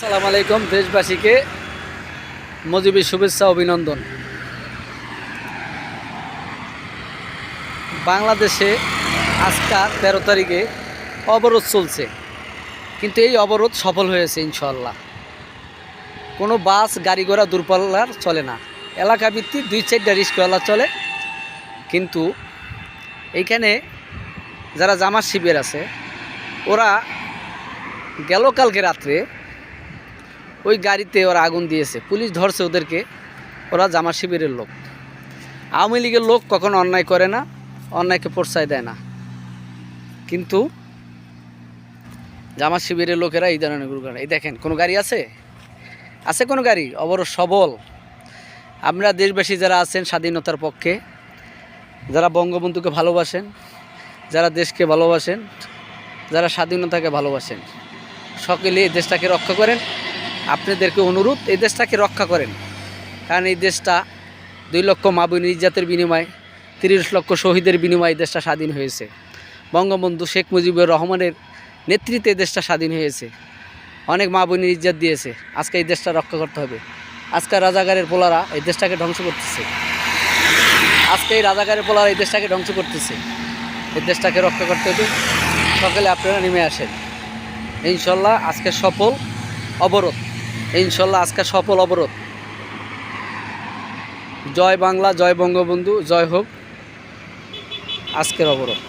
আসসালামু আলাইকুম। দেশবাসীকে মজিবের শুভেচ্ছা অভিনন্দন। বাংলাদেশে আজকা 13 তারিখে অবরোধ চলছে, কিন্তু এই অবরোধ সফল হয়েছে ইনশাআল্লাহ। কোনো বাস গাড়ি ঘোড়া দূরপাল্লার চলে না, এলাকা ভিত্তিক 2-4টা রিক্সাওয়ালা চলে। কিন্তু এইখানে যারা জামাত শিবির আছে ওরা গেল কালকে রাত্রে ওই গাড়িতে ওরা আগুন দিয়েছে, পুলিশ ধরছে ওদেরকে। ওরা জামাত শিবিরের লোক। আওয়ামী লীগের লোক কখনো অন্যায় করে না, অন্যায়কে প্রশ্রয় দেয় না, কিন্তু জামাত শিবিরের লোকেরা এই ধরনের গুলো করে। এই দেখেন, কোনো গাড়ি আছে কোনো গাড়ি অবরোধ সবল। আমরা দেশবাসী যারা আছেন স্বাধীনতার পক্ষে, যারা বঙ্গবন্ধুকে ভালোবাসেন, যারা দেশকে ভালোবাসেন, যারা স্বাধীনতাকে ভালোবাসেন, সকলে এই দেশটাকে রক্ষা করেন। আপনাদেরকে অনুরোধ, এই দেশটাকে রক্ষা করেন। কারণ এই দেশটা 2 লক্ষ মা বোন ইজ্জতের বিনিময়ে, 30 লক্ষ শহীদের বিনিময়ে দেশটা স্বাধীন হয়েছে। বঙ্গবন্ধু শেখ মুজিবুর রহমানের নেতৃত্বে দেশটা স্বাধীন হয়েছে। অনেক মা বোনের ইজ্জত দিয়েছে। আজকে এই দেশটা রক্ষা করতে হবে। আজকে রাজাকারের পোলারা এই দেশটাকে ধ্বংস করতেছে। আজকে এই রাজাকারের পোলারা এই দেশটাকে ধ্বংস করতেছে। এই দেশটাকে রক্ষা করতে হবে। সকালে আপনারা নেমে আসেন। ইনশাল্লাহ আজকে সফল অবরোধ। ইনশাল্লাহ আজকে সফল অবরোধ। জয় বাংলা, জয় বঙ্গবন্ধু, জয় হোক আজকের অবরোধ।